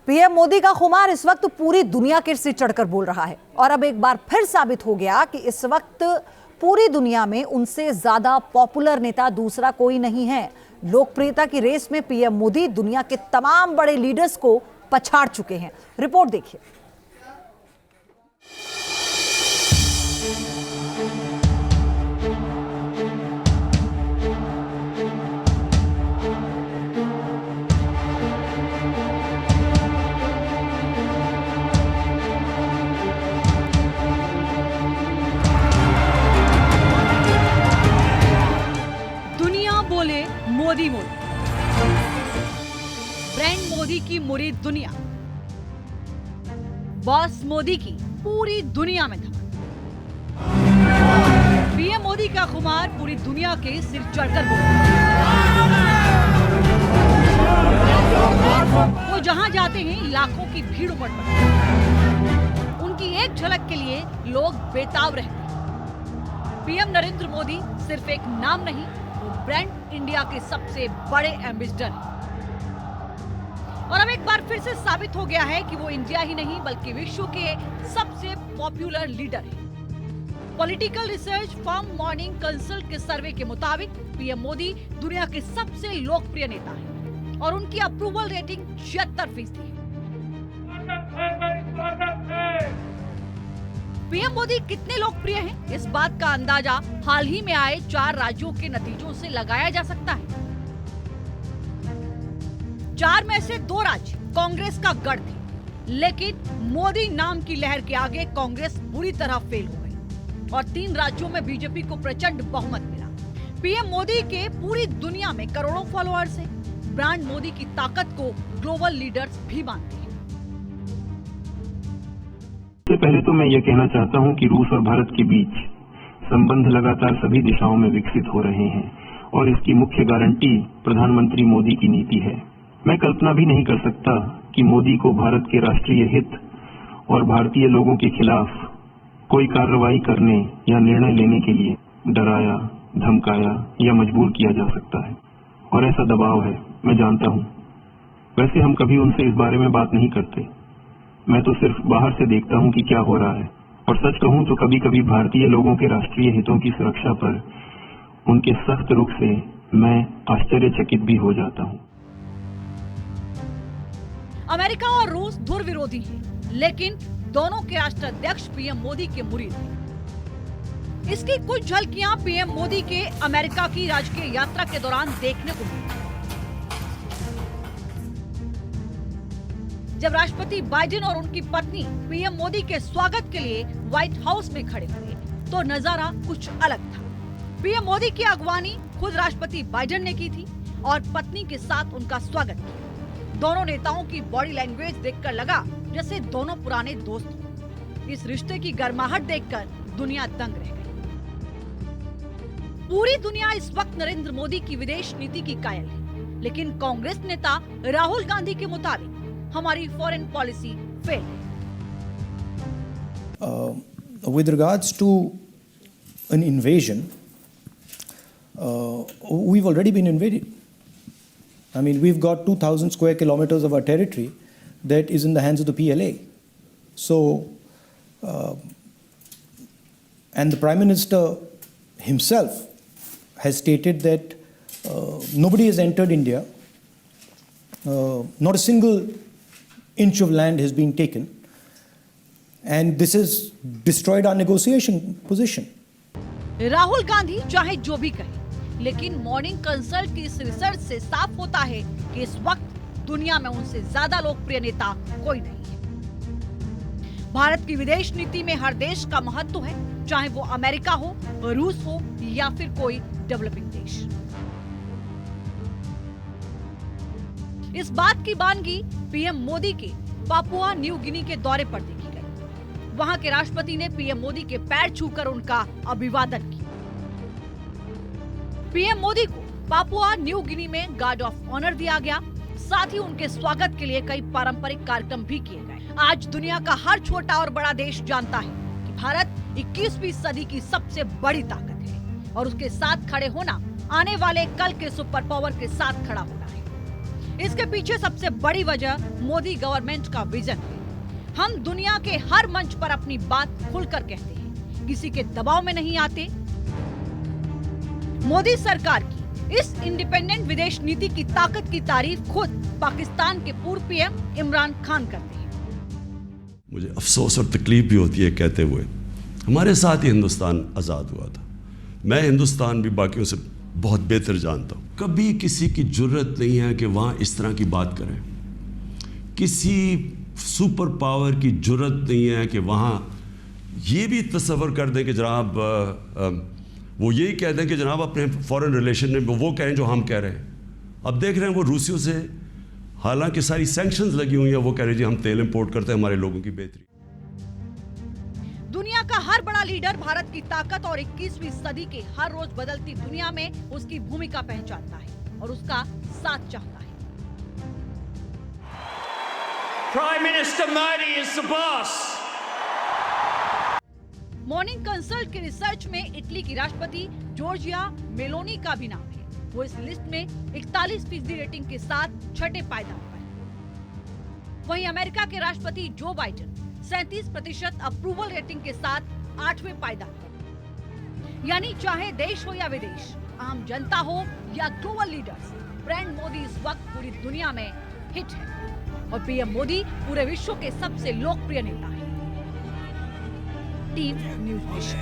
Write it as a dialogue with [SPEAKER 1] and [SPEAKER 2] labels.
[SPEAKER 1] PM Modi का खुमार इस वक्त पूरी दुनिया के सिर चढ़कर बोल रहा है और अब एक बार फिर साबित हो गया कि इस वक्त पूरी दुनिया में उनसे ज्यादा पॉपुलर नेता दूसरा कोई नहीं है। लोकप्रियता की रेस में पीएम मोदी दुनिया के तमाम बड़े लीडर्स को पछाड़ चुके हैं। रिपोर्ट देखिए।
[SPEAKER 2] मोदी मोदी, ब्रांड मोदी की मुरीद दुनिया, बॉस मोदी की पूरी दुनिया में धमाल। पीएम मोदी का खुमार पूरी दुनिया के सिर चढ़कर बोल वो जहां जाते हैं लाखों की भीड़ उमड़ पड़ती है। उनकी एक झलक के लिए लोग बेताब रहते हैं। पीएम नरेंद्र मोदी सिर्फ एक नाम नहीं, ब्रांड इंडिया के सबसे बड़े एम्बेसडर हैं। और अब एक बार फिर से साबित हो गया है कि वो इंडिया ही नहीं बल्कि विश्व के सबसे पॉपुलर लीडर हैं। Political research firm morning consult के सर्वे के मुताबिक पीएम मोदी दुनिया के सबसे लोकप्रिय नेता हैं और उनकी अप्रूवल रेटिंग 76% है। पीएम मोदी कितने लोकप्रिय हैं, इस बात का अंदाजा हाल ही में आए 4 राज्यों के नतीजों से लगाया जा सकता है। 4 में से 2 राज्य कांग्रेस का गढ़ थे, लेकिन मोदी नाम की लहर के आगे कांग्रेस बुरी तरह फेल हो गई और 3 राज्यों में बीजेपी को प्रचंड बहुमत मिला। पीएम मोदी के पूरी दुनिया में करोड़ों फॉलोअर्स हैं। ब्रांड मोदी की ताकत को ग्लोबल लीडर्स भी मानते हैं।
[SPEAKER 3] सबसे पहले तो मैं ये कहना चाहता हूं कि रूस और भारत के बीच संबंध लगातार सभी दिशाओं में विकसित हो रहे हैं और इसकी मुख्य गारंटी प्रधानमंत्री मोदी की नीति है। मैं कल्पना भी नहीं कर सकता कि मोदी को भारत के राष्ट्रीय हित और भारतीय लोगों के खिलाफ कोई कार्रवाई करने या निर्णय लेने के लिए डराया, धमकाया या मजबूर किया जा सकता है और ऐसा दबाव है, मैं जानता हूं। वैसे हम कभी उनसे इस बारे में बात नहीं करते। मैं तो सिर्फ बाहर से देखता हूं कि क्या हो रहा है और सच कहूं तो कभी कभी भारतीय लोगों के राष्ट्रीय हितों की सुरक्षा पर उनके सख्त रुख से मैं आश्चर्यचकित भी हो जाता हूं।
[SPEAKER 2] अमेरिका और रूस धुर विरोधी हैं, लेकिन दोनों के राष्ट्राध्यक्ष पीएम मोदी के मुरीद हैं। इसकी कुछ झलकियां पीएम मोदी के अमेरिका की राजकीय यात्रा के दौरान देखने को मिली। जब राष्ट्रपति बाइडेन और उनकी पत्नी पीएम मोदी के स्वागत के लिए व्हाइट हाउस में खड़े हुए तो नजारा कुछ अलग था। पीएम मोदी की अगवानी खुद राष्ट्रपति बाइडेन ने की थी और पत्नी के साथ उनका स्वागत किया। दोनों नेताओं की बॉडी लैंग्वेज देखकर लगा जैसे दोनों पुराने दोस्त हों। इस रिश्ते की गर्माहट देखकर दुनिया दंग रह गई। पूरी दुनिया इस वक्त नरेंद्र मोदी की विदेश नीति की कायल है, लेकिन कांग्रेस नेता राहुल गांधी के मुताबिक हमारी फॉरेन पॉलिसी फेल है।
[SPEAKER 4] With regards to an invasion, we've already been invaded. I mean, we've got 2,000 square kilometers of our territory that is in the hands of the PLA. So, and the Prime Minister himself has stated that nobody has entered India. Not a single inch of land has been taken, and this has destroyed our negotiation position.
[SPEAKER 2] Rahul Gandhi चाहे जो भी कहे, लेकिन morning consult की इस research से साफ होता है कि इस वक्त दुनिया में उनसे ज्यादा लोकप्रिय नेता कोई नहीं है। भारत की विदेश नीति में हर देश का महत्व है, चाहे वो अमेरिका हो, रूस हो या फिर कोई डेवलपिंग देश। इस बात की बानगी पीएम मोदी के पापुआ न्यू गिनी के दौरे पर देखी गई। वहां के राष्ट्रपति ने पीएम मोदी के पैर छूकर उनका अभिवादन किया। पीएम मोदी को पापुआ न्यू गिनी में गार्ड ऑफ ऑनर दिया गया। साथ ही उनके स्वागत के लिए कई पारंपरिक कार्यक्रम भी किए गए। आज दुनिया का हर छोटा और बड़ा देश जानता है कि भारत 21वीं सदी की सबसे बड़ी ताकत है और उसके साथ खड़े होना आने वाले कल के सुपर पावर के साथ खड़ा होना है। इसके पीछे सबसे बड़ी वजह मोदी गवर्नमेंट का विजन है। हम दुनिया के हर मंच पर अपनी बात खुलकर कहते हैं, किसी के दबाव में नहीं आते। मोदी सरकार की इस इंडिपेंडेंट विदेश नीति की ताकत की तारीफ खुद पाकिस्तान के पूर्व पीएम इमरान खान करते हैं।
[SPEAKER 5] मुझे अफसोस और तकलीफ भी होती है कहते हुए, हमारे साथ ही हिंदुस्तान आज़ाद हुआ था। मैं हिंदुस्तान भी बाकियों से बहुत बेहतर जानता हूँ। कभी किसी की जुर्रत नहीं है कि वहाँ इस तरह की बात करें। किसी सुपर पावर की जुर्रत नहीं है कि वहाँ ये भी तस्वर कर दें कि जनाब वो यही कह दें कि जनाब अपने फॉरेन रिलेशन में वो कहें जो हम कह रहे हैं। अब देख रहे हैं वो रूसियों से हालांकि सारी सैंक्शंस लगी हुई हैं, वो कह रहे हैं जी हम तेल इंपोर्ट करते हैं, हमारे लोगों की बेहतरी।
[SPEAKER 2] दुनिया का हर बड़ा लीडर भारत की ताकत और 21वीं सदी के हर रोज बदलती दुनिया में उसकी भूमिका पहचानता है और उसका साथ चाहता है।
[SPEAKER 6] Prime Minister Modi is the boss.
[SPEAKER 2] Morning consult के रिसर्च में इटली की राष्ट्रपति जॉर्जिया मेलोनी का भी नाम है। वो इस लिस्ट में 41% रेटिंग के साथ छठे पायदान पर है। वहीं अमेरिका के राष्ट्रपति जो बाइडेन 37% अप्रूवल रेटिंग के साथ 8वें पायदान पर। यानी चाहे देश हो या विदेश, आम जनता हो या ग्लोबल लीडर्स, ब्रांड मोदी इस वक्त पूरी दुनिया में हिट है और पीएम मोदी पूरे विश्व के सबसे लोकप्रिय नेता हैं। Team news nation.